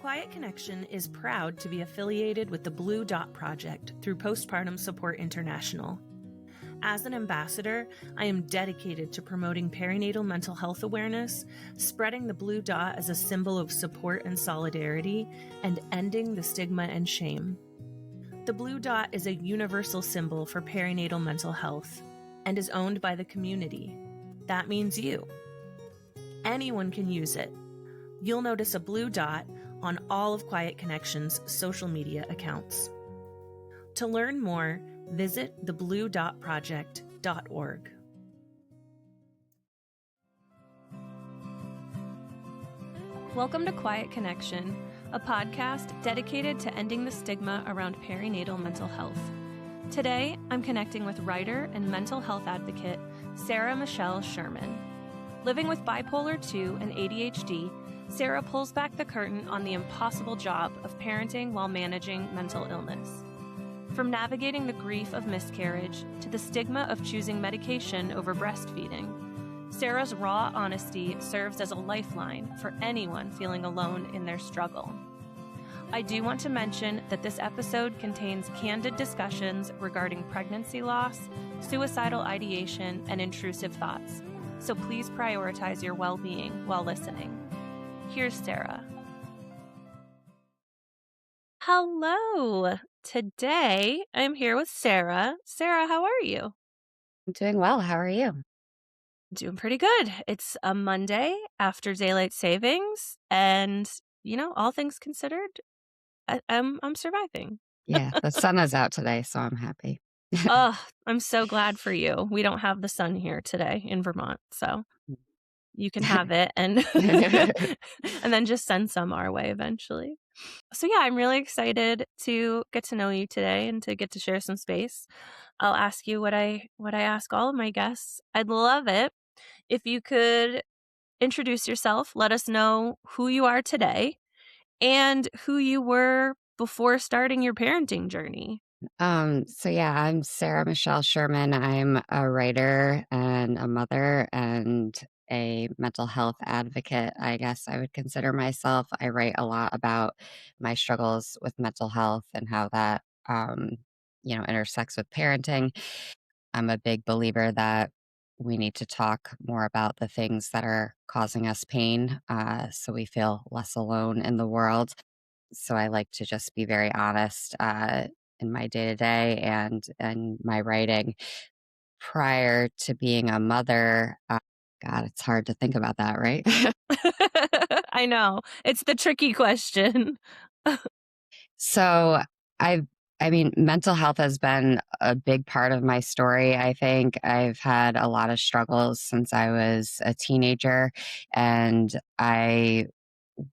Quiet Connection is proud to be affiliated with the Blue Dot Project through Postpartum Support International. As an ambassador, I am dedicated to promoting perinatal mental health awareness, spreading the blue dot as a symbol of support and solidarity, and ending the stigma and shame. The blue dot is a universal symbol for perinatal mental health and is owned by the community. That means you. Anyone can use it. You'll notice a blue dot on all of Quiet Connection's social media accounts. To learn more, visit thebluedotproject.org. Welcome to Quiet Connection, a podcast dedicated to ending the stigma around perinatal mental health. Today, I'm connecting with writer and mental health advocate Sarah Michelle Sherman. Living with bipolar 2 and ADHD, Sarah pulls back the curtain on the impossible job of parenting while managing mental illness. From navigating the grief of miscarriage to the stigma of choosing medication over breastfeeding, Sarah's raw honesty serves as a lifeline for anyone feeling alone in their struggle. I do want to mention that this episode contains candid discussions regarding pregnancy loss, suicidal ideation, and intrusive thoughts, so please prioritize your well-being while listening. Here's Sarah. Hello. Today, I'm here with Sarah. Sarah, how are you? I'm doing well. How are you? Doing pretty good. It's a Monday after daylight savings, and all things considered, I'm surviving. Yeah, the sun is out today, so I'm happy. Oh, I'm so glad for you. We don't have the sun here today in Vermont, so you can have it and and then just send some our way eventually. So yeah, I'm really excited to get to know you today and to get to share some space. I'll ask you what I ask all of my guests. I'd love it if you could introduce yourself, let us know who you are today and who you were before starting your parenting journey. So yeah, I'm Sarah Michelle Sherman. I'm a writer and a mother and a mental health advocate, I guess I would consider myself. I write a lot about my struggles with mental health and how that intersects with parenting. I'm a big believer that we need to talk more about the things that are causing us pain, so we feel less alone in the world. So I like to just be very honest in my day to day and my writing. Prior to being a mother, God, it's hard to think about that, right? I know. It's the tricky question. So I mean, mental health has been a big part of my story. I think I've had a lot of struggles since I was a teenager, and I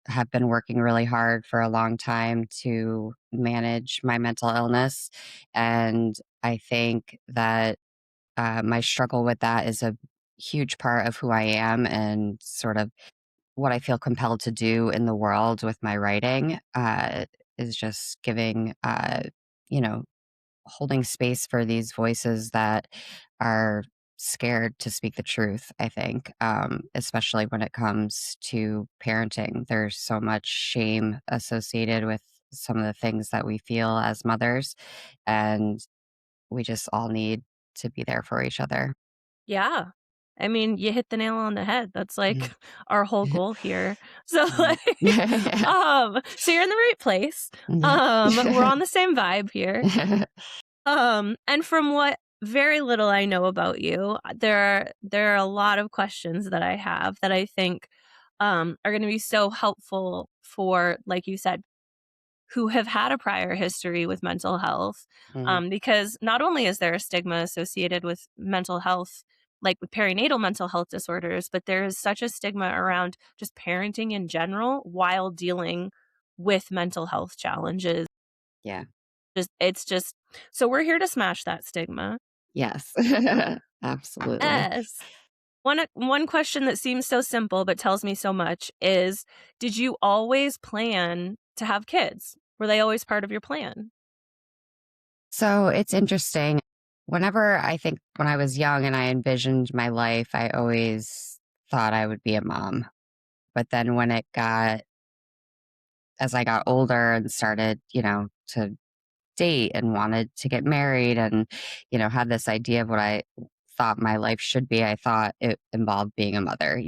have been working really hard for a long time to manage my mental illness. And I think that my struggle with that is a huge part of who I am and sort of what I feel compelled to do in the world with my writing is just giving, you know, holding space for these voices that are scared to speak the truth, I think, especially when it comes to parenting. There's so much shame associated with some of the things that we feel as mothers, and we just all need to be there for each other. Yeah. I mean, you hit the nail on the head. That's like our whole goal here. So Yeah. so you're in the right place. Yeah. We're on the same vibe here. And from what very little I know about you, there are a lot of questions that I have that I think are going to be so helpful for, like you said, who have had a prior history with mental health. Mhm. Because not only is there a stigma associated with mental health, like with perinatal mental health disorders, but there is such a stigma around just parenting in general while dealing with mental health challenges. Yeah. It's just so we're here to smash that stigma. Yes. Absolutely. Yes. One question that seems so simple but tells me so much is, did you always plan to have kids? Were they always part of your plan? So it's interesting. Whenever I think when I was young and I envisioned my life, I always thought I would be a mom. But then when it got as I got older and started, to date and wanted to get married and, had this idea of what I thought my life should be, I thought it involved being a mother.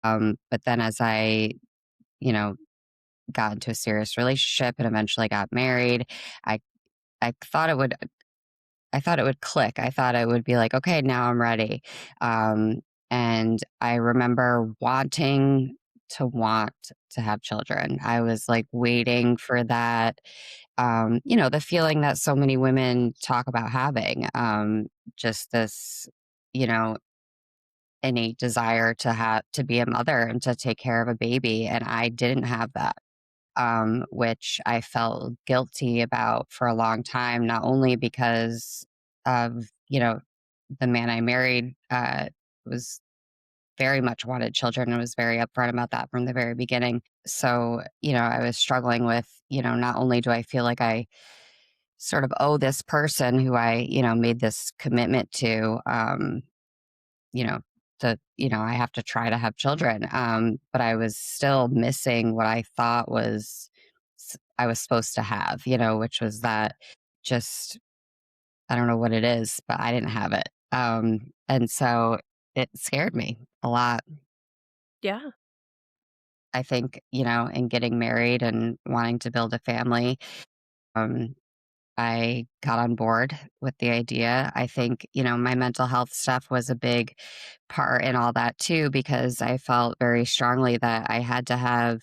But then as I, you know, got into a serious relationship and eventually got married, I I thought it would I thought it would click. I thought it would be like, okay, now I'm ready. Um, and I remember want to have children. I was like waiting for that, the feeling that so many women talk about having, just this, you know, innate desire to be a mother and to take care of a baby. And I didn't have that, which I felt guilty about for a long time, not only because of, the man I married was very much wanted children and was very upfront about that from the very beginning. So, I was struggling with, not only do I feel like I sort of owe this person who I, made this commitment to, you know, I have to try to have children. But I was still missing what I thought I was supposed to have, which was that just, I don't know what it is, but I didn't have it. And so it scared me a lot. Yeah. I think, in getting married and wanting to build a family, um, I got on board with the idea. I think, my mental health stuff was a big part in all that too, because I felt very strongly that I had to have,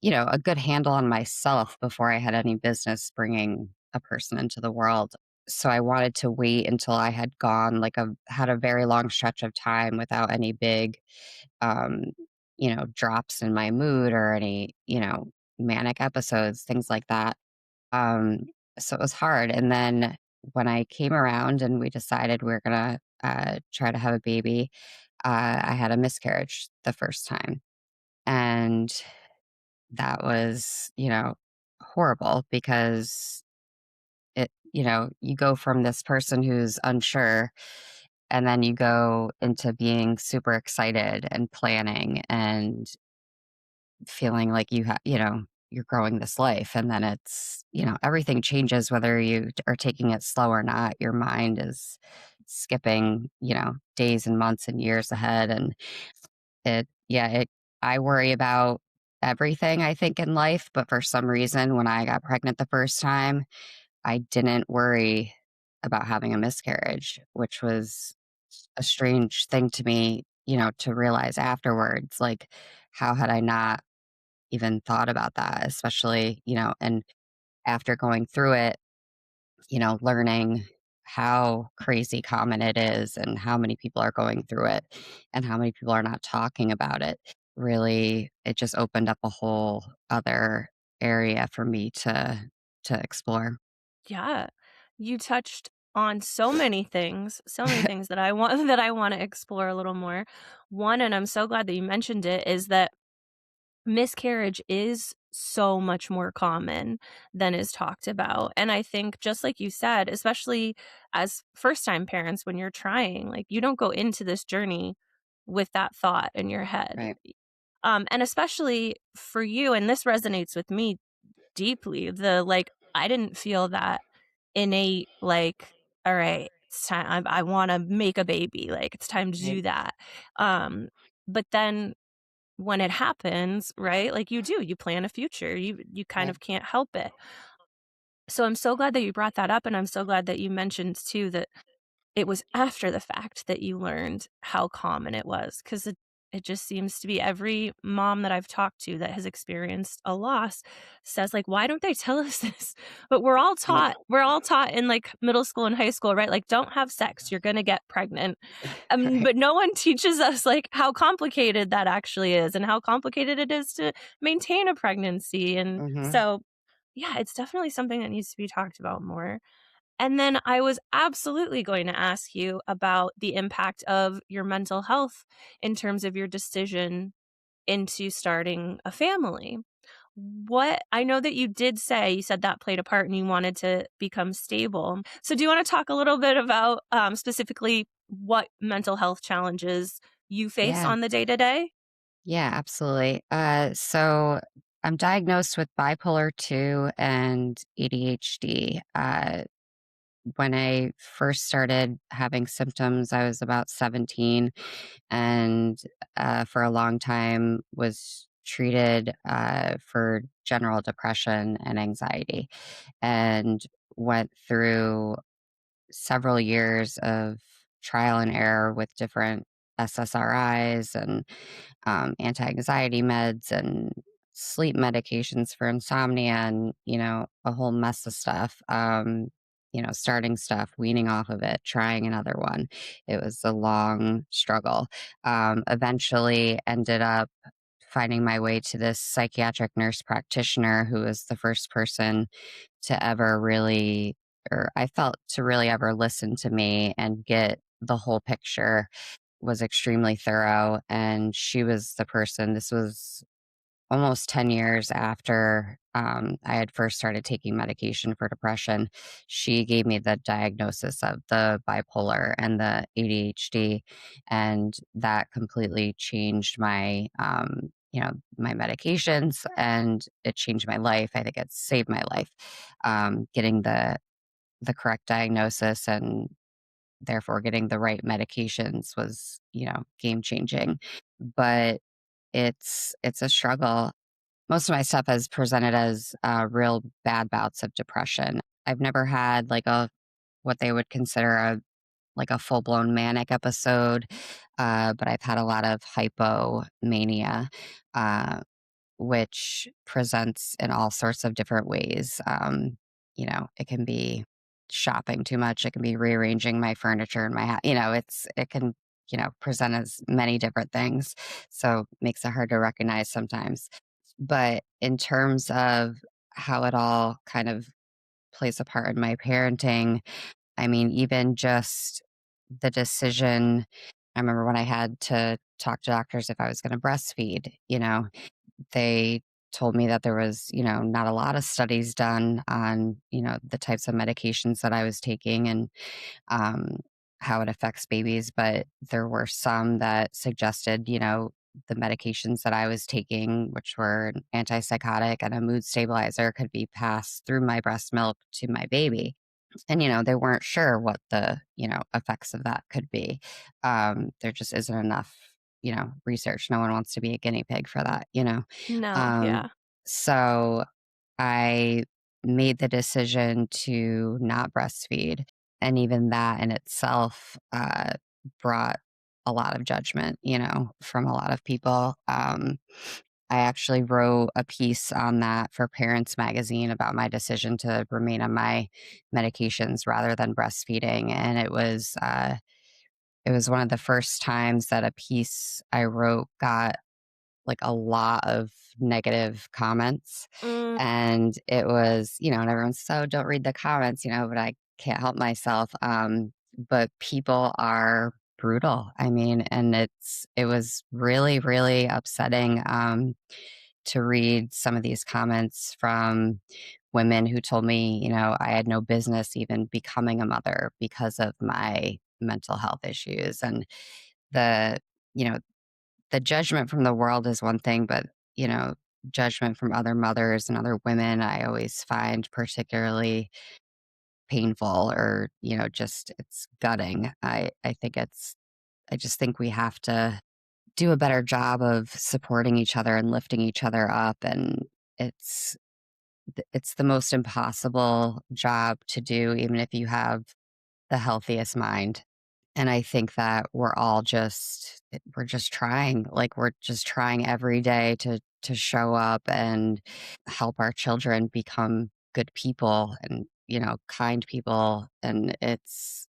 a good handle on myself before I had any business bringing a person into the world. So I wanted to wait until I had gone had a very long stretch of time without any big, um, drops in my mood or any, manic episodes, things like that. Um, so it was hard. And then when I came around and we decided we are gonna try to have a baby, I had a miscarriage the first time. And that was, horrible because you go from this person who's unsure and then you go into being super excited and planning and feeling like you're growing this life. And then it's, everything changes whether you are taking it slow or not. Your mind is skipping, days and months and years ahead. And I worry about everything I think in life. But for some reason, when I got pregnant the first time, I didn't worry about having a miscarriage, which was a strange thing to me, to realize afterwards. Like, how had I not even thought about that, especially, and after going through it, learning how crazy common it is and how many people are going through it and how many people are not talking about it. Really, it just opened up a whole other area for me to explore. Yeah. You touched on so many things that I want that I want to explore a little more. One, and I'm so glad that you mentioned it, is that miscarriage is so much more common than is talked about. And I think just like you said, especially as first-time parents when you're trying, like you don't go into this journey with that thought in your head. Right. And especially for you, and this resonates with me deeply, the like I didn't feel that innate like, all right, it's time I want to make a baby, like it's time to Right. do that. Um but then when it happens, right? Like you plan a future. You kind Right. of can't help it. So I'm so glad that you brought that up, and I'm so glad that you mentioned too that it was after the fact that you learned how common it was, because it just seems to be every mom that I've talked to that has experienced a loss says, like, "Why don't they tell us this?" But Right. we're all taught in, like, middle school and high school, right? Like, "Don't have sex, you're gonna get pregnant." Right. But no one teaches us, like, how complicated that actually is and how complicated it is to maintain a pregnancy, and Hmm. so, yeah, it's definitely something that needs to be talked about more. And then I was absolutely going to ask you about the impact of your mental health in terms of your decision into starting a family. What I know that you said that played a part and you wanted to become stable. So, do you want to talk a little bit about specifically what mental health challenges you face Yeah. on the day to day? Yeah, absolutely. So I'm diagnosed with bipolar 2 and ADHD. When I first started having symptoms, I was about 17, and for a long time was treated for general depression and anxiety, and went through several years of trial and error with different SSRIs and anti-anxiety meds and sleep medications for insomnia and, a whole mess of stuff. Starting stuff, weaning off of it, trying another one. It was a long struggle. Eventually ended up finding my way to this psychiatric nurse practitioner who was the first person to ever really, or I felt to really ever listen to me and get the whole picture, was extremely thorough. And she was the person, this was almost 10 years after I had first started taking medication for depression. She gave me the diagnosis of the bipolar and the ADHD. And that completely changed my medications, and it changed my life. I think it saved my life. Getting the correct diagnosis and therefore getting the right medications was, game changing. But it's a struggle. Most of my stuff is presented as real bad bouts of depression. I've never had like a what they would consider a full blown manic episode, but I've had a lot of hypomania, uh, which presents in all sorts of different ways. It can be shopping too much. It can be rearranging my furniture in my house. It can, present as many different things. So it makes it hard to recognize sometimes. But in terms of how it all kind of plays a part in my parenting, I mean, even just the decision, I remember when I had to talk to doctors if I was going to breastfeed, they told me that there was, not a lot of studies done on, the types of medications that I was taking and um, how it affects babies. But there were some that suggested, the medications that I was taking, which were an antipsychotic and a mood stabilizer, could be passed through my breast milk to my baby. And, they weren't sure what the, effects of that could be. There just isn't enough, research. No one wants to be a guinea pig for that. No, Um, yeah. so I made the decision to not breastfeed. And even that in itself brought a lot of judgment, from a lot of people. I actually wrote a piece on that for Parents Magazine about my decision to remain on my medications rather than breastfeeding. And it was one of the first times that a piece I wrote got like a lot of negative comments. Mm, And it was, and everyone's so don't read the comments, but I can't help myself. But people are brutal. I mean, and it was really, really upsetting to read some of these comments from women who told me, I had no business even becoming a mother because of my mental health issues. And the, you know, the judgment from the world is one thing, but, judgment from other mothers and other women, I always find particularly painful or, just it's gutting. I just think we have to do a better job of supporting each other and lifting each other up. And it's, it's the most impossible job to do, even if you have the healthiest mind. And I think that we're just trying, like we're just trying every day to show up and help our children become good people and, kind people. And it's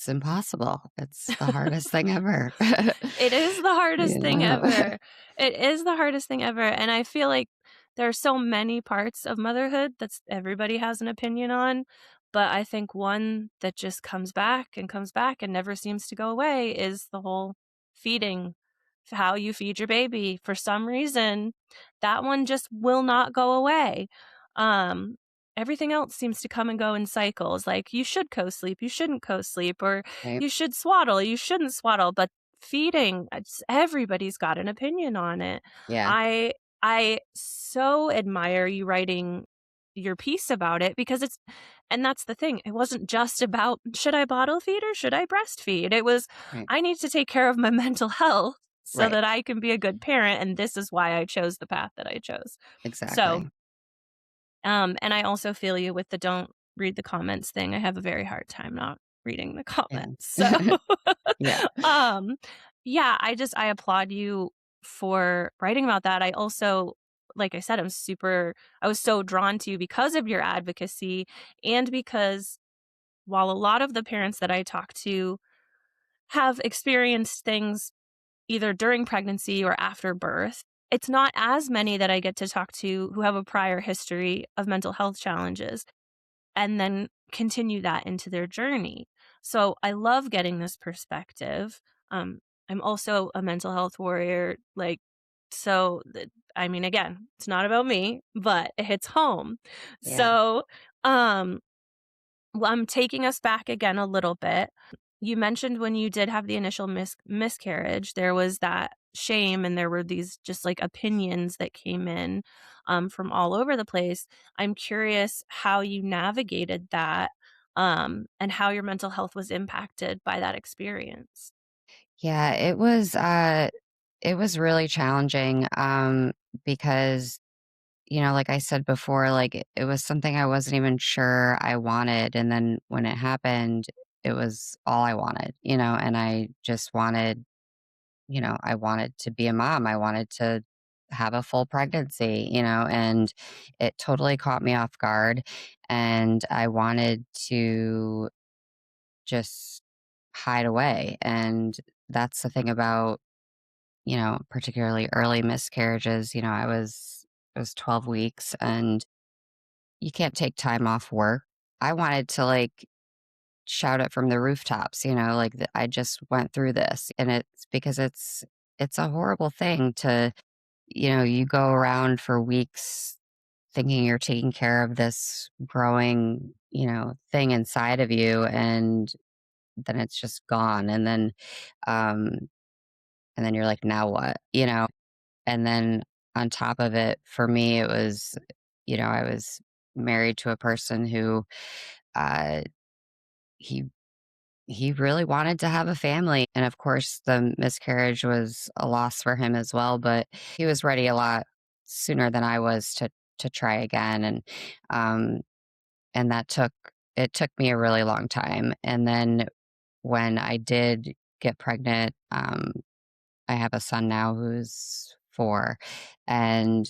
impossible. It's the hardest thing ever. it is the hardest you thing know? ever. It is the hardest thing ever. And I feel like there are so many parts of motherhood that's everybody has an opinion on. But I think one that just comes back and never seems to go away is the whole feeding, how you feed your baby. For some reason, that one just will not go away. Um, Everything else seems to come and go in cycles. Like you should co-sleep, you shouldn't co-sleep, or Right. you should swaddle, you shouldn't swaddle. But feeding, everybody's got an opinion on it. Yeah. I so admire you writing your piece about it because and that's the thing. It wasn't just about should I bottle feed or should I breastfeed? It was Right. I need to take care of my mental health so Right. that I can be a good parent. And this is why I chose the path that I chose. So, Exactly. and I also feel you with the don't read the comments thing. I have a very hard time not reading the Yeah. comments. So, Yeah. um, yeah, I applaud you for writing about that. I also, like I said, I was so drawn to you because of your advocacy and because while a lot of the parents that I talk to have experienced things either during pregnancy or after birth, it's not as many that I get to talk to who have a prior history of mental health challenges and then continue that into their journey. So I love getting this perspective. Um, I'm also a mental health warrior. I mean, again, it's not about me, but it hits home. Yeah. So, um, well, I'm taking us back again a little bit. You mentioned when you did have the initial miscarriage, there was that shame and there were these just like opinions that came in from all over the place. I'm curious how you navigated that and how your mental health was impacted by that experience. Yeah, it was really challenging, because, like I said before, like, it was something I wasn't even sure I wanted, and then when it happened, it was all I wanted, and I just wanted, I wanted to be a mom, I wanted to have a full pregnancy, and it totally caught me off guard, and I wanted to just hide away, and that's the thing about particularly early miscarriages. It was 12 weeks and you can't take time off work. I wanted to like shout it from the rooftops, like that I just went through this and it's because it's a horrible thing to, you go around for weeks thinking you're taking care of this growing, thing inside of you and then it's just gone um and then you're like now what? And then on top of it, for me, it was, I was married to a person who, uh, he he really wanted to have a family, and of course, the miscarriage was a loss for him as well. But he was ready a lot sooner than I was to try again, um, and it took me a really long time. And then when I did get pregnant, I have a son now who's 4, and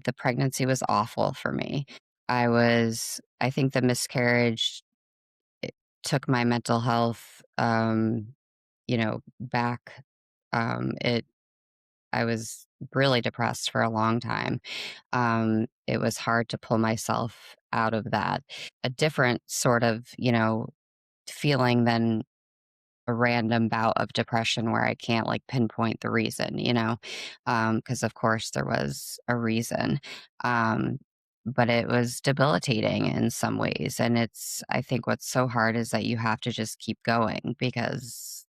the pregnancy was awful for me. I think the miscarriage it took my mental health, back. It, I was really depressed for a long time. It was hard to pull myself out of that. A different sort of, feeling than a random bout of depression where I can't like pinpoint the reason, because of course there was a reason. Um, but it was debilitating in some ways. And I think what's so hard is that you have to just keep going because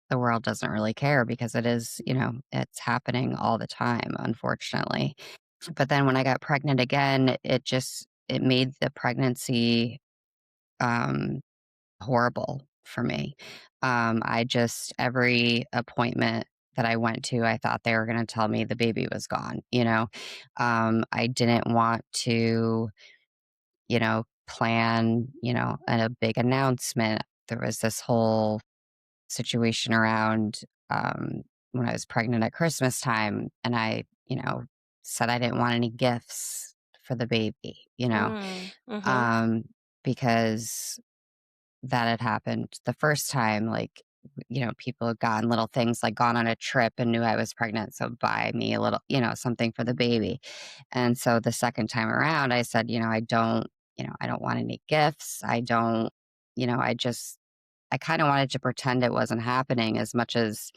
the world doesn't really care because it is, it's happening all the time, unfortunately. But then when I got pregnant again, it made the pregnancy, um, horrible for me. Every appointment that I went to, I thought they were going to tell me the baby was gone. I didn't want to, plan, a big announcement. There was this whole situation around, when I was pregnant at Christmas time and I, said I didn't want any gifts for the baby, Mm, mm-hmm. um, because that had happened the first time, like, people had gotten little things like gone on a trip and knew I was pregnant, so buy me a little, something for the baby. And so the second time around, I said, I don't want any gifts. I don't, I kind of wanted to pretend it wasn't happening as much as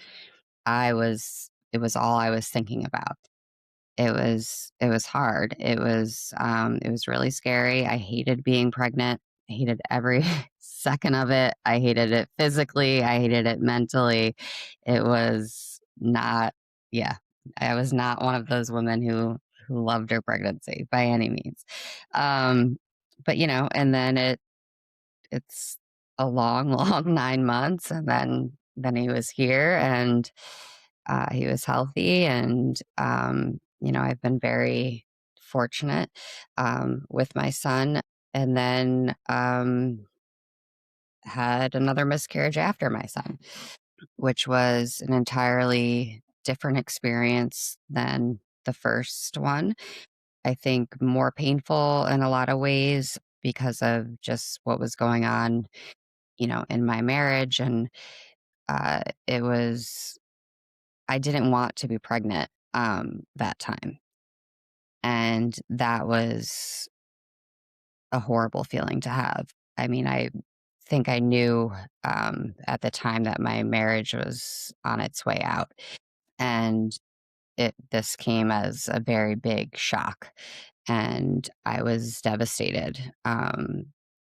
it was all I was thinking about. It was hard. It was really scary. I hated being pregnant. I hated every second of it. I hated it physically. I hated it mentally. It was not, yeah. I was not one of those women who loved her pregnancy by any means. Um, but and then it's a long, long 9 months, and then he was here, and he was healthy, and I've been very fortunate with my son, and then had another miscarriage after my son, which was an entirely different experience than the first one. I think more painful in a lot of ways because of just what was going on, in my marriage. And it was, I didn't want to be pregnant that time. And that was a horrible feeling to have. I mean, I think I knew at the time that my marriage was on its way out. And this came as a very big shock, and I was devastated,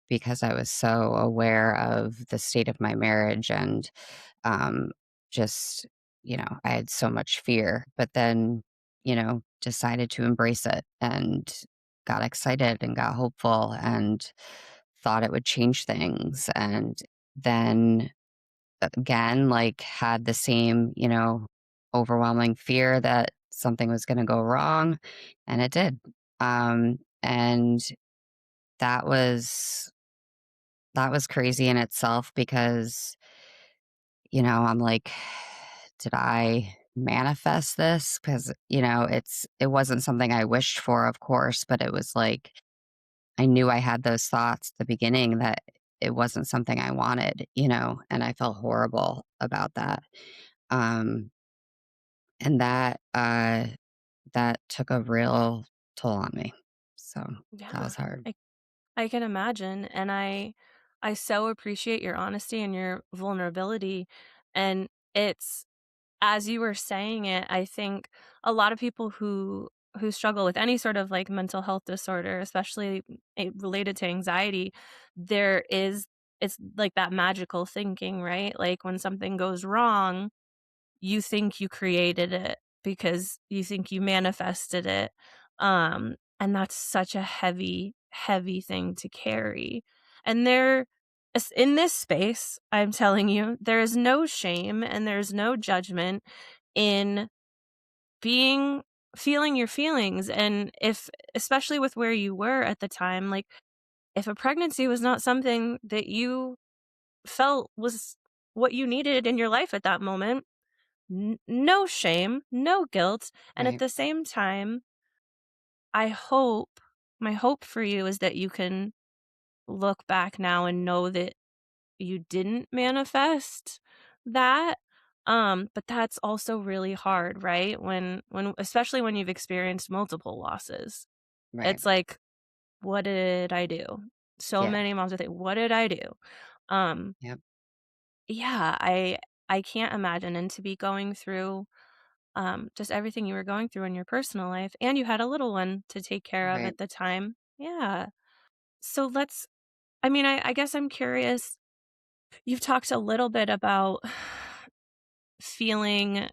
because I was so aware of the state of my marriage, and um, just I had so much fear, but then decided to embrace it, and got excited and got hopeful, and thought it would change things, and then again, like, had the same, overwhelming fear that something was gonna go wrong, and it did. And that was that was crazy in itself because, I'm like, "Did I manifest this?" Because it wasn't something I wished for, of course, but it was like, I knew I had those thoughts at the beginning that it wasn't something I wanted, and I felt horrible about that. Um, and that took a real toll on me. So, that Yeah. was hard. I can imagine, and I so appreciate your honesty and your vulnerability, and it's as you were saying it, I think a lot of people who struggle with any sort of, like, mental health disorder, especially, related to anxiety, there is it's like that magical thinking, right? Like, when something goes wrong, you think you created it because you think you manifested it, and that's such a heavy, heavy thing to carry, and in this space, I'm telling you, there is no shame and there's no judgment in being feeling your feelings, and if especially with where you were at the time, like, if a pregnancy was not something that you felt was what you needed in your life at that moment, no shame, no guilt, and at Right, the same time, I hope my hope for you is that you can look back now and know that you didn't manifest that, but that's also really hard, right? When especially when you've experienced multiple losses. right. It's like, "What did I do?" So Yeah, many moms would think, "What did I do?" Um, yep, yeah, I can't imagine, and to be going through just everything you were going through in your personal life, and you had a little one to take care of right. at the time. Yeah. So I mean, I guess I'm curious. You've talked a little bit about feeling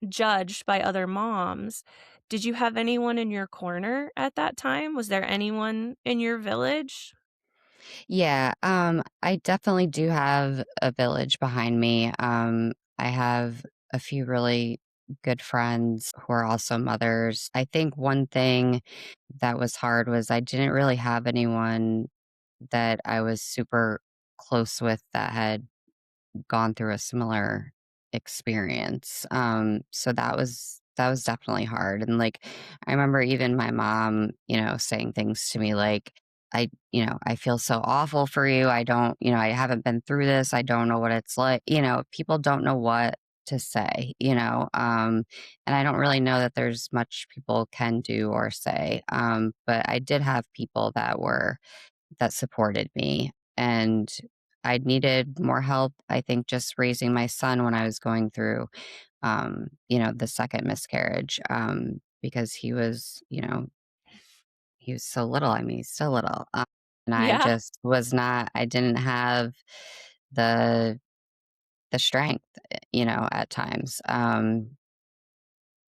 judged by other moms. Did you have anyone in your corner at that time? Was there anyone in your village? Yeah, I definitely do have a village behind me. I have a few really good friends who are also mothers. I think one thing that was hard was I didn't really have anyone that I was super close with that had gone through a similar experience. So that was definitely hard. And like I remember even my mom, saying things to me like, I feel so awful for you. I don't, I haven't been through this. I don't know what it's like. People don't know what to say, and I don't really know that there's much people can do or say. But I did have people that supported me. And I needed more help, I think, just raising my son when I was going through, the second miscarriage, because he was so little. I mean, he's so little. And I Yeah. just was not, I didn't have the, the strength, at times.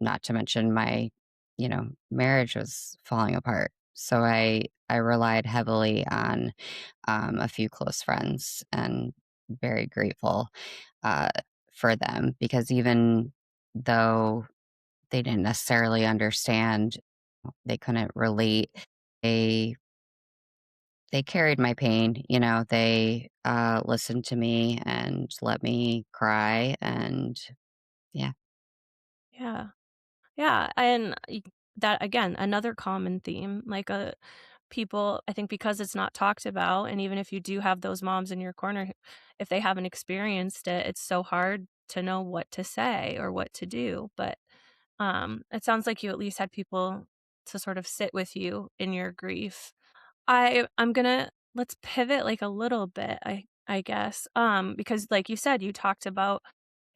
not to mention my, marriage was falling apart. So I relied heavily on a few close friends, and very grateful uh, for them, because even though they didn't necessarily understand, they couldn't relate. They they carried my pain. They listened to me and let me cry, and yeah. Yeah. Yeah, and that again, another common theme, like, people I think because it's not talked about, and even if you do have those moms in your corner, if they haven't experienced it, it's so hard to know what to say or what to do, but, it sounds like you at least had people to sort of sit with you in your grief. I'm gonna let's pivot, like, a little bit, I guess, because like you said, you talked about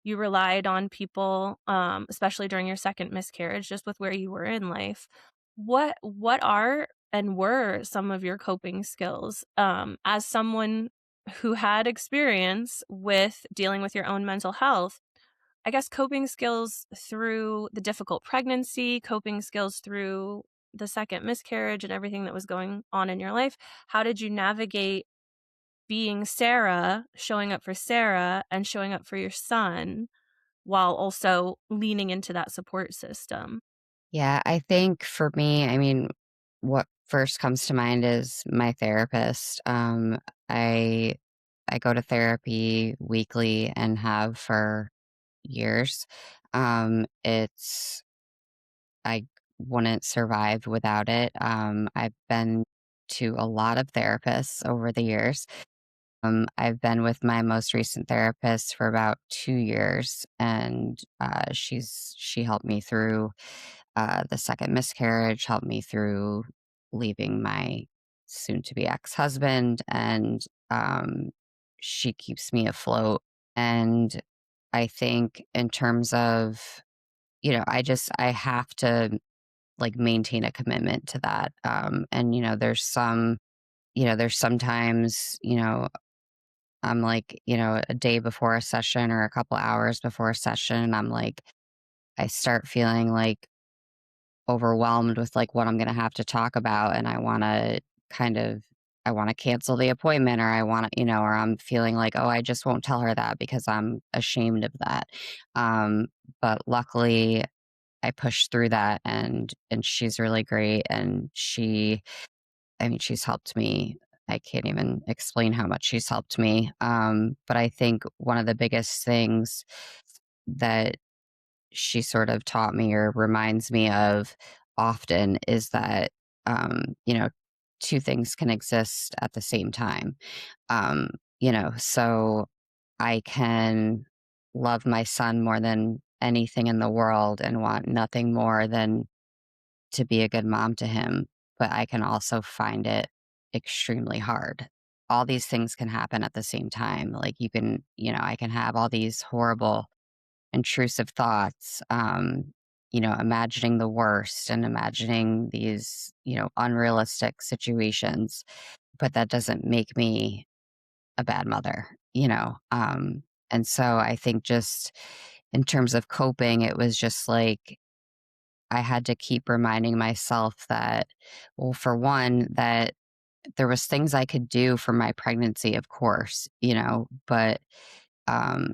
you relied on people, especially during your second miscarriage, just with where you were in life. What are and were some of your coping skills, as someone who had experience with dealing with your own mental health? I guess coping skills through the difficult pregnancy, coping skills through the second miscarriage and everything that was going on in your life. How did you navigate being Sarah, showing up for Sarah, and showing up for your son? While also leaning into that support system. Yeah, I think for me, I mean, what first comes to mind is my therapist. I I go to therapy weekly and have for years. It's I wouldn't survive without it. I've been to a lot of therapists over the years. I've been with my most recent therapist for about 2 years, and she helped me through the second miscarriage, helped me through leaving my soon-to-be ex-husband, and she keeps me afloat. And I think in terms of, I have to like maintain a commitment to that. And there's sometimes, I'm like, a day before a session or a couple hours before a session, I'm like, I start feeling like overwhelmed with like what I'm going to have to talk about. And kind of, I want to cancel the appointment, or or I'm feeling like, oh, I just won't tell her that because I'm ashamed of that. Um, but luckily I pushed through that, and she's really great. And she's helped me. I can't even explain how much she's helped me. But I think one of the biggest things that she sort of taught me or reminds me of often is that, um, you know, two things can exist at the same time. Um, so I can love my son more than anything in the world and want nothing more than to be a good mom to him, but I can also find it extremely hard. All these things can happen at the same time. Like I can have all these horrible, intrusive thoughts, imagining the worst and imagining these, unrealistic situations, but that doesn't make me a bad mother, you know? And so I think just in terms of coping, it was just like, I had to keep reminding myself that, well, for one, that there was things I could do for my pregnancy, of course, but um,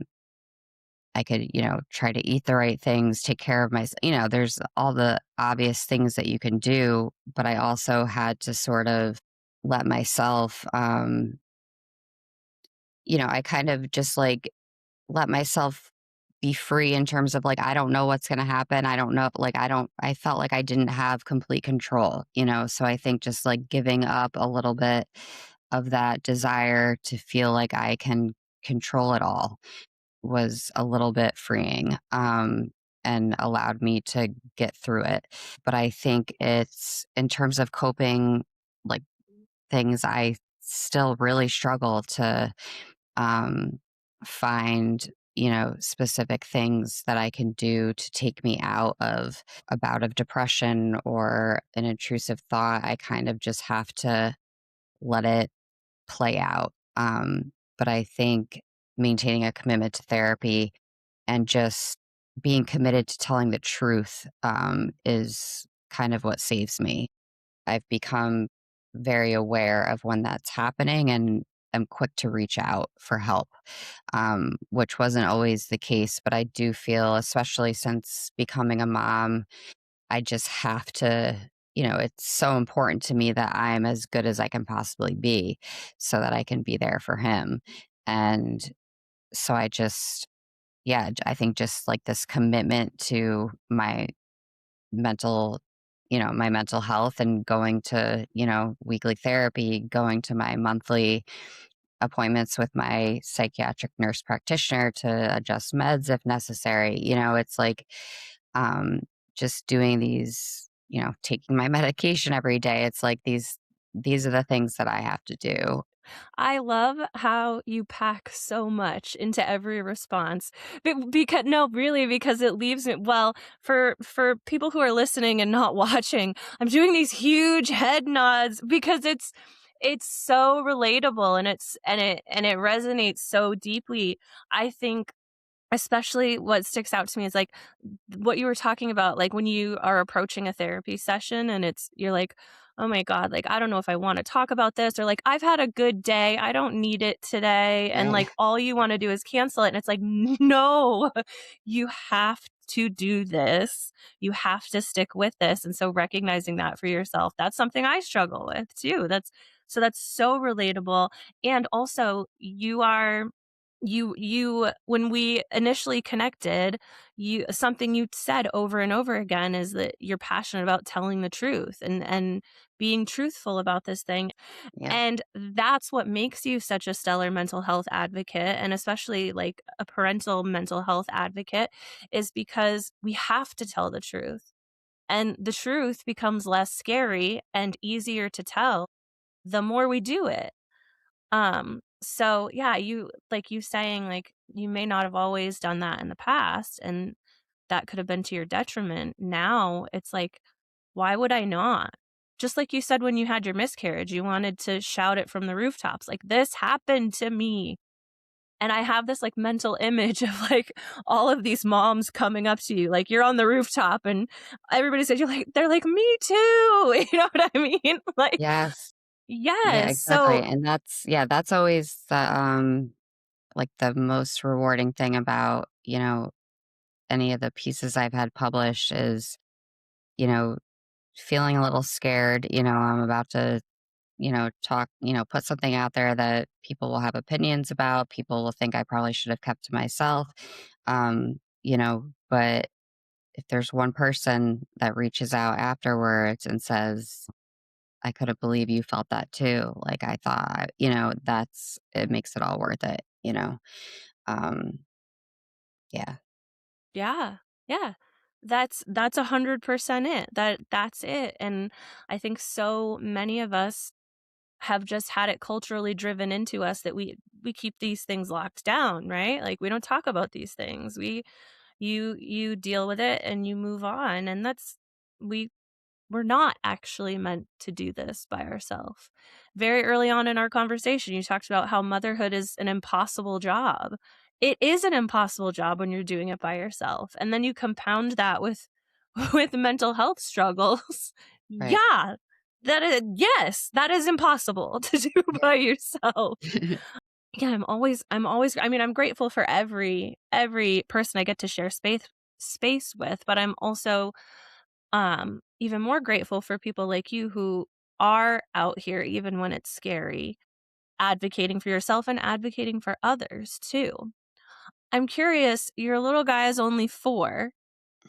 I could, try to eat the right things, take care of myself. There's all the obvious things that you can do, but I also had to sort of let myself, I kind of just like let myself be free in terms of like, I don't know what's going to happen. I don't know. Like, I felt like I didn't have complete control, So I think just like giving up a little bit of that desire to feel like I can control it all was a little bit freeing, and allowed me to get through it. But I think it's in terms of coping, like things I still really struggle to um, find, specific things that I can do to take me out of a bout of depression or an intrusive thought. I kind of just have to let it play out. But I think maintaining a commitment to therapy and just being committed to telling the truth, is kind of what saves me. I've become very aware of when that's happening and am quick to reach out for help, which wasn't always the case. But I do feel, especially since becoming a mom, I just have to, it's so important to me that I'm as good as I can possibly be so that I can be there for him. And so I just, yeah, I think just like this commitment to mental my mental health and going to, weekly therapy, going to my monthly appointments with my psychiatric nurse practitioner to adjust meds if necessary. It's like um just doing these, taking my medication every day. It's like these are the things that I have to do. I love how you pack so much into every response. Because no, really, because it leaves it well for people who are listening and not watching. I'm doing these huge head nods because it's so relatable and it resonates so deeply. I think especially what sticks out to me is like what you were talking about, like when you are approaching a therapy session and you're like, oh my God, like, I don't know if I want to talk about this, or like, I've had a good day. I don't need it today. And Right. like, all you want to do is cancel it. And it's like, no, you have to do this. You have to stick with this. And so recognizing that for yourself, that's something I struggle with too. That's so relatable. And also you when we initially connected, you something you said over and over again is that you're passionate about telling the truth and being truthful about this thing. Yeah. And that's what makes you such a stellar mental health advocate, and especially like a parental mental health advocate, is because we have to tell the truth. And the truth becomes less scary and easier to tell the more we do it. So yeah, you saying like you may not have always done that in the past and that could have been to your detriment. Now it's like, why would I not? Just like you said when you had your miscarriage, you wanted to shout it from the rooftops, like this happened to me. And I have this like mental image of like all of these moms coming up to you, like you're on the rooftop and everybody says you're like, they're like, me too. You know what I mean? Like, Yes. Yeah, yes. exactly. So And that's always like the most rewarding thing about, any of the pieces I've had published is, you know, feeling a little scared, I'm about to, talk, put something out there that people will have opinions about, people will think I probably should have kept to myself. But if there's one person that reaches out afterwards and says, I couldn't believe you felt that too. Like I thought, it makes it all worth it. Um, yeah. yeah. Yeah. That's 100% it. That's it. And I think so many of us have just had it culturally driven into us that we keep these things locked down, right? Like we don't talk about these things. You deal with it and you move on, and we we're not actually meant to do this by ourselves. Very early on in our conversation, you talked about how motherhood is an impossible job. It is an impossible job when you're doing it by yourself. And then you compound that with with mental health struggles. Right. Yeah. Yes, that is impossible to do by yourself. Yeah. Yeah, I mean, I'm grateful for every person I get to share space with, but I'm also even more grateful for people like you who are out here even when it's scary, advocating for yourself and advocating for others too. I'm curious, your little guy is only 4,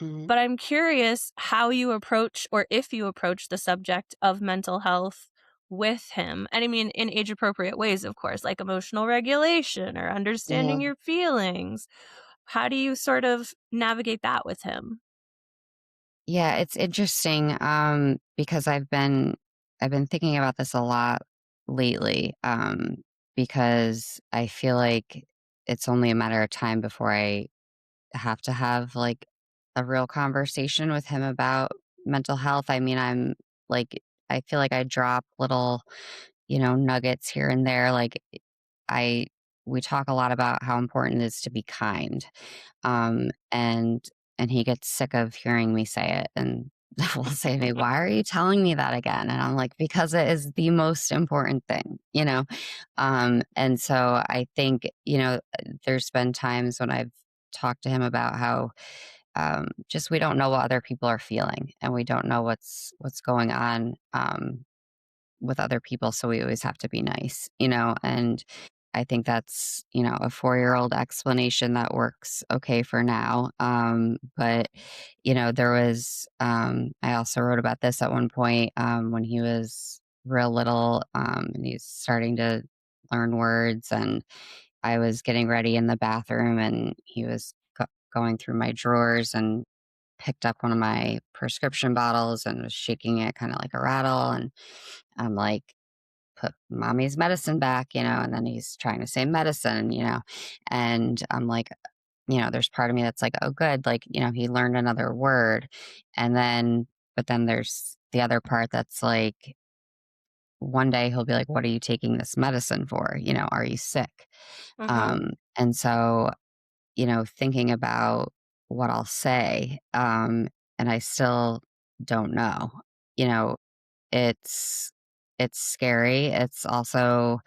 Mhm. but I'm curious how you approach or if you approach the subject of mental health with him. And I mean in age appropriate ways, of course, like emotional regulation or understanding Mhm. your feelings. How do you sort of navigate that with him? Yeah, it's interesting, because I've been thinking about this a lot lately, because I feel like it's only a matter of time before I have to have, like, a real conversation with him about mental health. I mean, like I feel like I drop little, nuggets here and there, like, I we talk a lot about how important it is to be kind, and and he gets sick of hearing me say it and will say to me, "Why are you telling me that again?" And I'm like, "Because it is the most important thing, you know?" And so I think, there's been times when I've talked to him about how just we don't know what other people are feeling and we don't know what's going on with other people, so we always have to be nice, and I think that's, a 4-year-old explanation that works okay for now. But, there was, I also wrote about this at one point when he was real little and he's starting to learn words. And I was getting ready in the bathroom and he was going through my drawers and picked up one of my prescription bottles and was shaking it kind of like a rattle. And I'm like, put mommy's medicine back, and then he's trying to say medicine, and I'm like, there's part of me that's like, oh, good. Like, he learned another word. And then, but then there's the other part that's like, one day he'll be like, what are you taking this medicine for? Are you sick? Mm-hmm. And so, thinking about what I'll say, and I still don't know, you know, it's it's scary. It's also,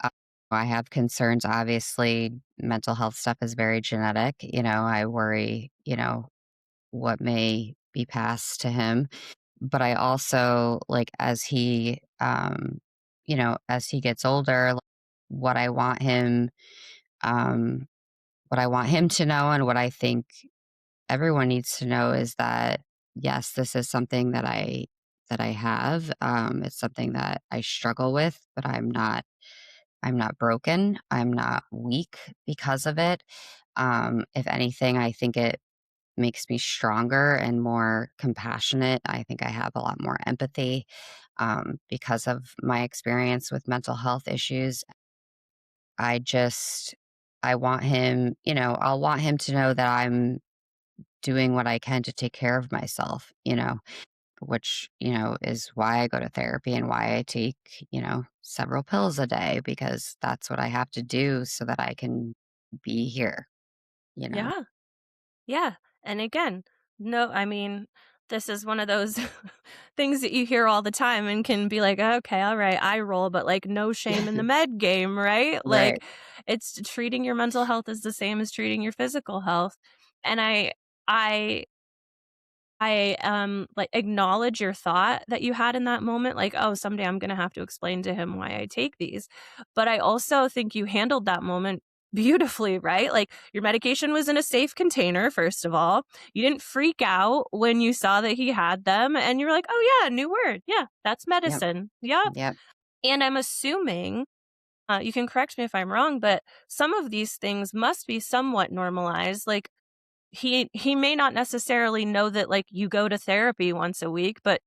uh, I have concerns, obviously, mental health stuff is very genetic, I worry, what may be passed to him, but I also, like, as he gets older, like, what I want him, um what I want him to know and what I think everyone needs to know is that, yes, this is something that I have. It's something that I struggle with, but I'm not broken. I'm not weak because of it. If anything, I think it makes me stronger and more compassionate. I think I have a lot more empathy because of my experience with mental health issues. I just, I want him, I'll want him to know that I'm doing what I can to take care of myself, which, is why I go to therapy and why I take, several pills a day because that's what I have to do so that I can be here, you know? Yeah. Yeah. And again, no, I mean, this is one of those things that you hear all the time and can be like, okay, all right, I roll, but like no shame in the med game, right? Right. Like it's treating your mental health is the same as treating your physical health. And I like acknowledge your thought that you had in that moment, like, oh, someday I'm gonna have to explain to him why I take these. But I also think you handled that moment beautifully, right? Like your medication was in a safe container, first of all. You didn't freak out when you saw that he had them and you were like, oh yeah, new word. Yeah, that's Yep. medicine. Yep. Yep. And I'm assuming you can correct me if I'm wrong, but some of these things must be somewhat normalized. Like he may not necessarily know that like you go to therapy once a week, but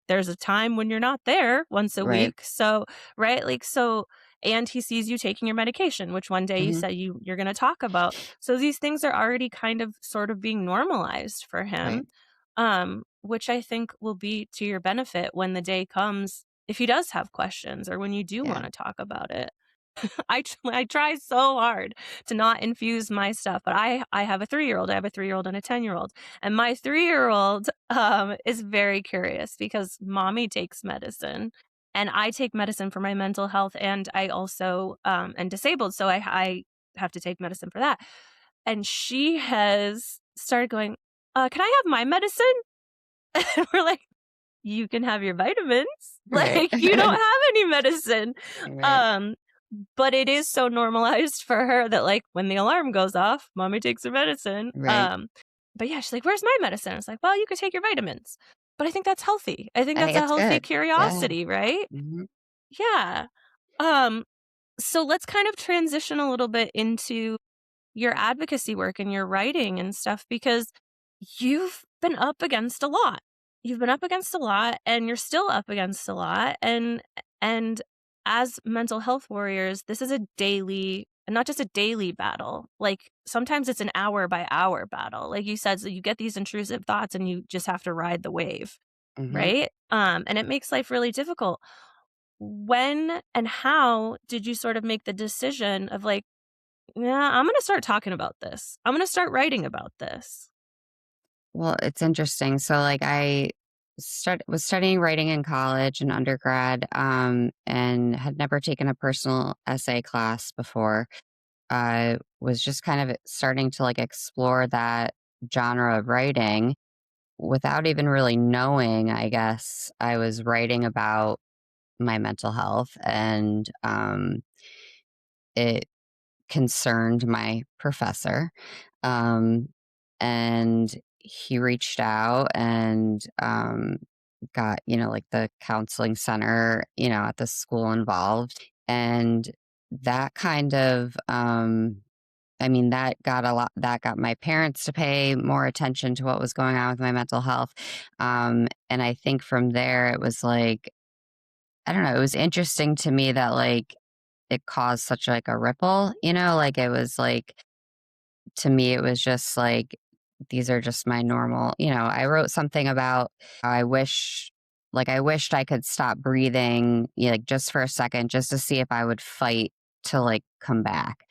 there's a time when you're not there once a Right. week. So, right? Like so and he sees you taking your medication, which one day you Hmm. said you're going to talk about. So these things are already kind of sort of being normalized for him. Right. Which I think will be to your benefit when the day comes if he does have questions or when you do Yeah. want to talk about it. I try so hard to not infuse my stuff, but I have a 3-year-old. I have a 3-year-old and a 10-year-old. And my 3-year-old is very curious because mommy takes medicine and I take medicine for my mental health and I also am disabled, so I have to take medicine for that. And she has started going, "Can I have my medicine?" And we're like, "You can have your vitamins. Right. Like you don't have any medicine." Right. Um but it is so normalized for her that, like, when the alarm goes off, mommy takes her medicine. Right. But yeah, she's like, "Where's my medicine?" It's like, "Well, you could take your vitamins." But I think that's healthy. I think I that's think a it's healthy good. Yeah. curiosity, right? Hmm. Yeah. Um, so let's kind of transition a little bit into your advocacy work and your writing and stuff because you've been up against a lot. You've been up against a lot and you're still up against a lot and as mental health warriors, this is a daily not just a daily battle. Like sometimes it's an hour by hour battle. Like you said, so you get these intrusive thoughts and you just have to ride the wave, Hmm. right? And it makes life really difficult. When and how did you sort of make the decision of like, yeah, I'm gonna start talking about this. I'm gonna start writing about this. Well, it's interesting. So, like, I was studying writing in college and undergrad, and had never taken a personal essay class before. I was just kind of starting to like explore that genre of writing without even really knowing. I guess I was writing about my mental health, and it concerned my professor. Um, and he reached out and got, like the counseling center, at the school involved. And that kind of, that got my parents to pay more attention to what was going on with my mental health. And I think from there, it was like, I don't know, it was interesting to me that like it caused such like a ripple, like it was like, to me, it was just like, these are just my normal, I wrote something about how I wished I could stop breathing, like just for a second, just to see if I would fight to like come back.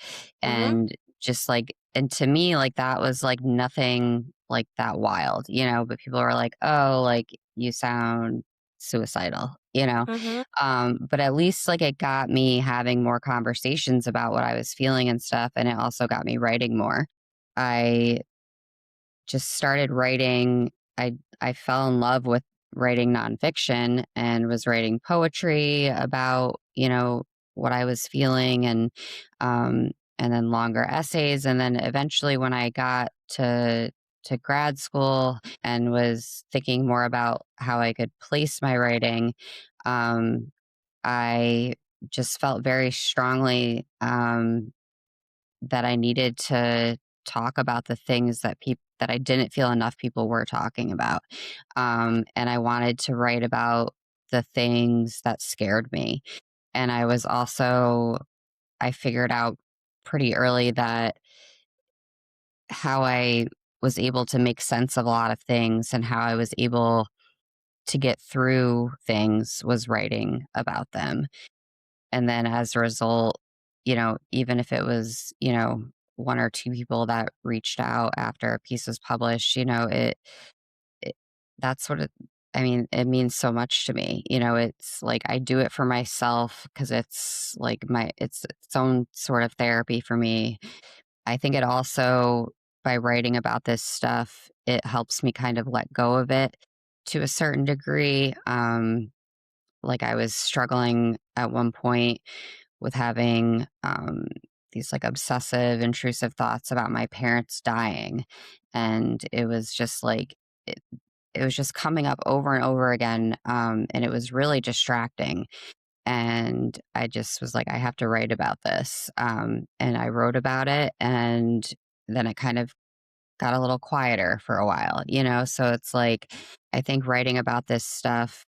Mhm. And just like, and to me, like that was like nothing like that wild, but people were like, oh, like you sound suicidal, Mhm. but at least like it got me having more conversations about what I was feeling and stuff. And it also got me writing more. I just started writing. I fell in love with writing nonfiction and was writing poetry about, what I was feeling, and then longer essays. And then eventually when I got to grad school and was thinking more about how I could place my writing, um, I just felt very strongly that I needed to talk about the things that I didn't feel enough people were talking about. And I wanted to write about the things that scared me. And I figured out pretty early that how I was able to make sense of a lot of things and how I was able to get through things was writing about them. And then as a result, even if it was, one or two people that reached out after a piece was published, it that's what it means so much to me. It's like I do it for myself because it's like it's its own sort of therapy for me. I think it also, by writing about this stuff, it helps me kind of let go of it to a certain degree. Like I was struggling at one point with having these like obsessive, intrusive thoughts about my parents dying. And it was just like, it was just coming up over and over again. And it was really distracting. And I just was like, I have to write about this. And I wrote about it. And then it kind of got a little quieter for a while, So it's like, I think writing about this stuff,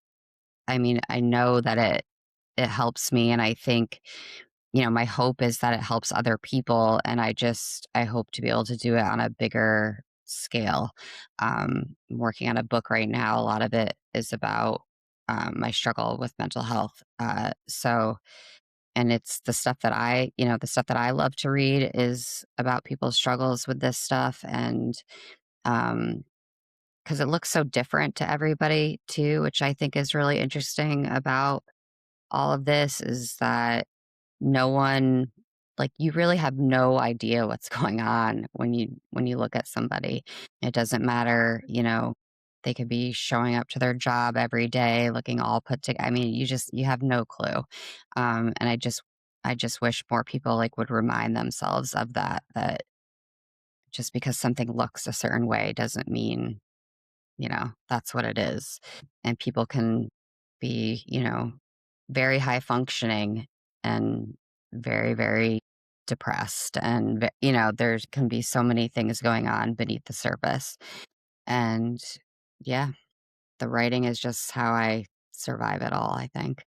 I know that it helps me, and I think, my hope is that it helps other people, and I hope to be able to do it on a bigger scale. I'm working on a book right now. A lot of it is about my struggle with mental health. And it's the stuff that I love to read is about people's struggles with this stuff, and um, because it looks so different to everybody too, which I think is really interesting about all of this is that no one like you really have no idea what's going on when you look at somebody. It doesn't matter, they could be showing up to their job every day looking all put together. You have no clue. And I just wish more people like would remind themselves of that just because something looks a certain way doesn't mean that's what it is. And people can be, very high functioning and very, very depressed. And, there can be so many things going on beneath the surface. And yeah, the writing is just how I survive it all, I think.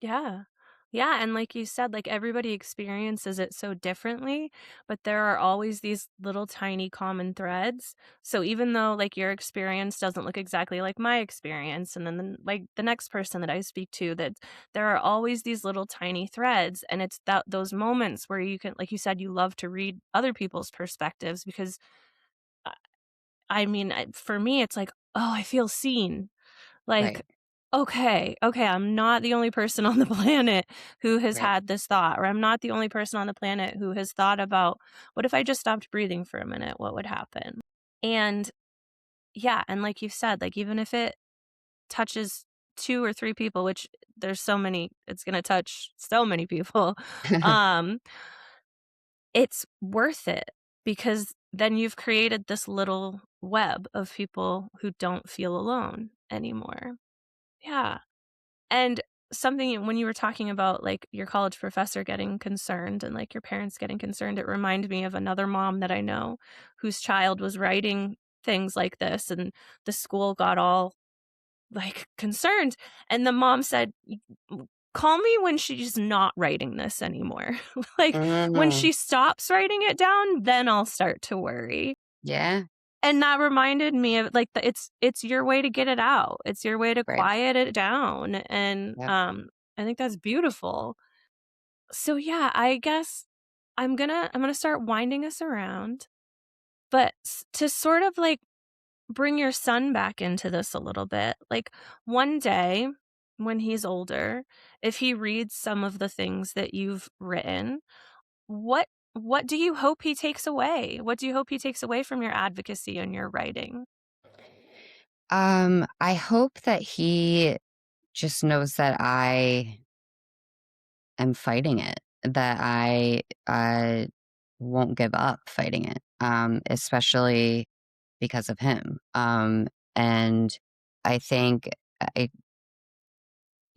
Yeah. Yeah, and like you said, like, everybody experiences it so differently, but there are always these little tiny common threads. So even though, like, your experience doesn't look exactly like my experience, and then, like, the next person that I speak to, that there are always these little tiny threads, and it's that those moments where you can, like you said, you love to read other people's perspectives because I mean, for me, it's like, oh, I feel seen. Like, Right. okay, I'm not the only person on the planet who has Right. had this thought, or I'm not the only person on the planet who has thought about, what if I just stopped breathing for a minute? What would happen? And yeah, and like you said, like even if it touches 2 or 3 people, which there's so many, it's gonna touch so many people, um, it's worth it because then you've created this little web of people who don't feel alone anymore. Yeah. And something when you were talking about, like, your college professor getting concerned and, like, your parents getting concerned, it reminded me of another mom that I know whose child was writing things like this, and the school got all, like, concerned, and the mom said, call me when she's not writing this anymore. Like, when Mhm. she stops writing it down, then I'll start to worry." Yeah. And that reminded me of, like, it's your way to get it out. It's your way to Right. quiet it down, and, Yep. I think that's beautiful. So, yeah, I guess I'm gonna start winding us around, but to sort of, like, bring your son back into this a little bit, like, one day when he's older, if he reads some of the things that you've written, what what do you hope he takes away? What do you hope he takes away from your advocacy and your writing? I hope that he just knows that I am fighting it, that I won't give up fighting it, especially because of him. And I think I,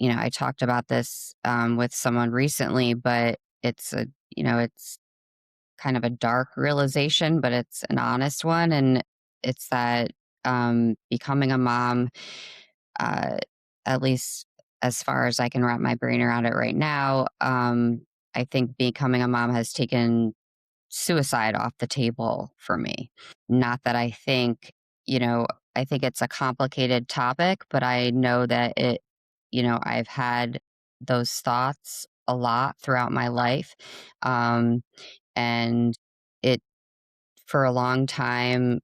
I talked about this with someone recently, but it's it's kind of a dark realization, but it's an honest one, and it's that becoming a mom, uh, at least as far as I can wrap my brain around it right now, I think becoming a mom has taken suicide off the table for me. Not that I think, you know, I think it's a complicated topic, but I know that I've had those thoughts a lot throughout my life. Um, and it, for a long time,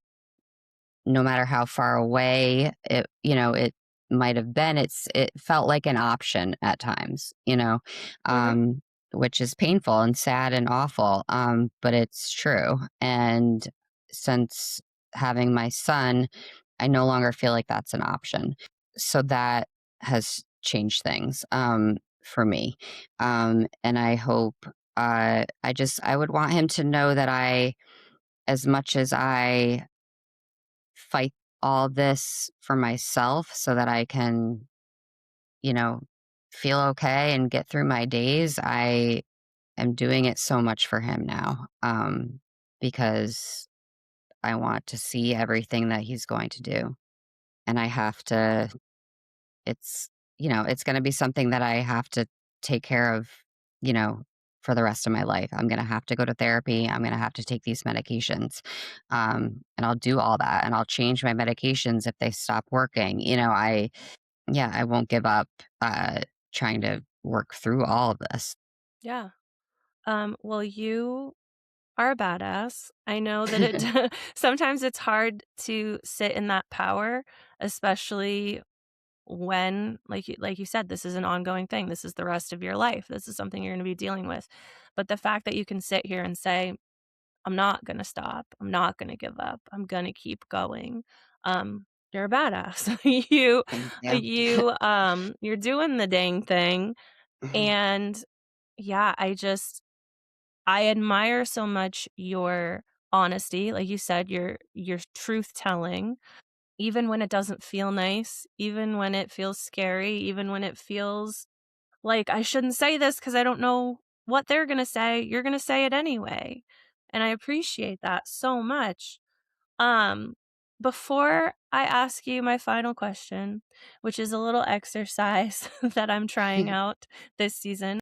no matter how far away it might have been, it felt like an option at times, Mhm. um, which is painful and sad and awful, but it's true. And since having my son, I no longer feel like that's an option. So that has changed things for me. And I hope I would want him to know that as much as I fight all this for myself so that I can, you know, feel okay and get through my days, I am doing it so much for him now, because I want to see everything that he's going to do. And I have to, it's, it's going to be something that I have to take care of, you know, for the rest of my life. I'm going to have to go to therapy. I'm going to have to take these medications. And I'll do all that and I'll change my medications if they stop working. Yeah, I won't give up trying to work through all of this. Yeah. Well, you are a badass. I know that sometimes it's hard to sit in that power, especially when, like you said, this is an ongoing thing. This is the rest of your life. This is something you're gonna be dealing with. But the fact that you can sit here and say, "I'm not gonna stop. I'm not gonna give up. I'm gonna keep going." You're a badass. Thank you. You're doing the dang thing, and yeah, I admire so much your honesty, like you said, your truth telling, even when it doesn't feel nice, even when it feels scary, even when it feels like I shouldn't say this because I don't know what they're gonna say. You're gonna say it anyway. And I appreciate that so much. Um, Before I ask you my final question, which is a little exercise that I'm trying out this season,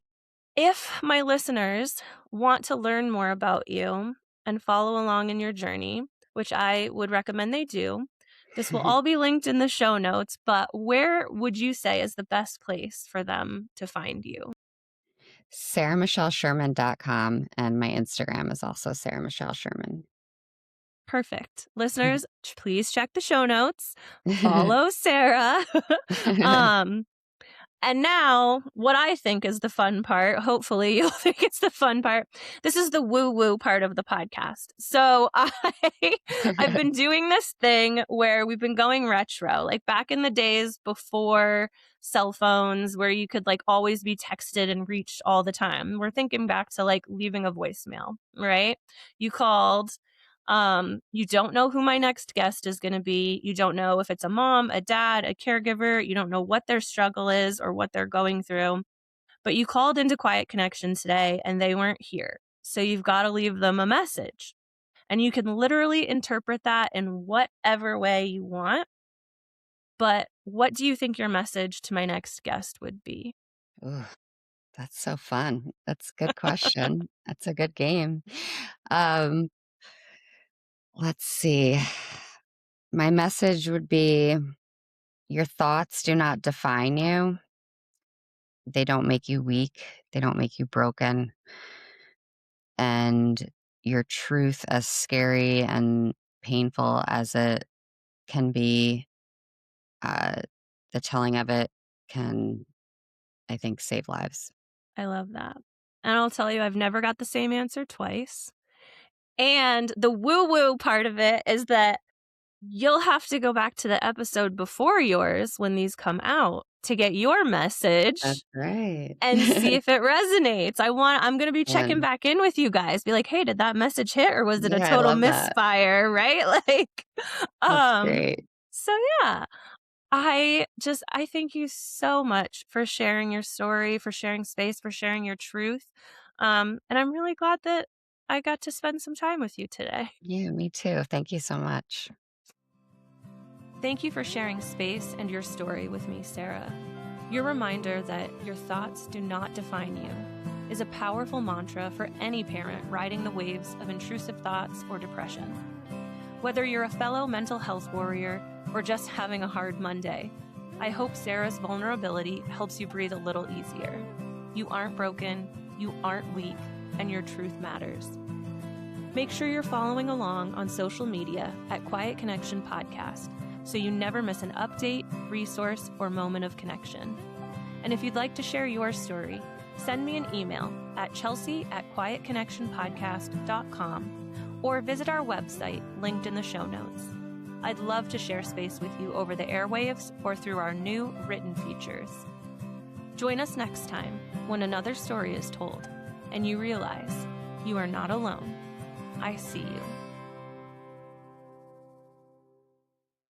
if my listeners want to learn more about you and follow along in your journey, which I would recommend they do, this will all be linked in the show notes, but where would you say is the best place for them to find you? SarahMichelleSherman.com, and my Instagram is also Sarah Michelle Sherman. Perfect. Listeners, please check the show notes. Follow Sarah. And now, what I think is the fun part, hopefully you'll think it's the fun part. This is the woo-woo part of the podcast. So I've been doing this thing where we've been going retro, like back in the days before cell phones, where you could like always be texted and reached all the time. We're thinking back to like leaving a voicemail, right? You called. You don't know who my next guest is going to be. You don't know if it's a mom, a dad, a caregiver. You don't know what their struggle is or what they're going through. But you called into Quiet Connection today and they weren't here. So you've got to leave them a message. And you can literally interpret that in whatever way you want. But what do you think your message to my next guest would be? Ooh, that's so fun. That's a good question. That's a good game. Let's see. My message would be your thoughts do not define you. They don't make you weak. They don't make you broken. And your truth, as scary and painful as it can be, the telling of it can, I think, save lives. I love that. And I'll tell you, I've never got the same answer twice. And the woo-woo part of it is that you'll have to go back to the episode before yours when these come out to get your message. That's right. And see if it resonates. I'm going to be checking back in with you guys. Be like, hey, did that message hit or was it a total misfire? Right? Like, that's great. So yeah, I thank you so much for sharing your story, for sharing space, for sharing your truth. And I'm really glad that I got to spend some time with you today. Yeah, me too. Thank you so much. Thank you for sharing space and your story with me, Sarah. Your reminder that your thoughts do not define you is a powerful mantra for any parent riding the waves of intrusive thoughts or depression. Whether you're a fellow mental health warrior or just having a hard Monday, I hope Sarah's vulnerability helps you breathe a little easier. You aren't broken, you aren't weak, and your truth matters. Make sure you're following along on social media at Quiet Connection Podcast so you never miss an update, resource, or moment of connection. And if you'd like to share your story, send me an email at chelsea@quietconnectionpodcast.com or visit our website linked in the show notes. I'd love to share space with you over the airwaves or through our new written features. Join us next time when another story is told and you realize you are not alone. I see you.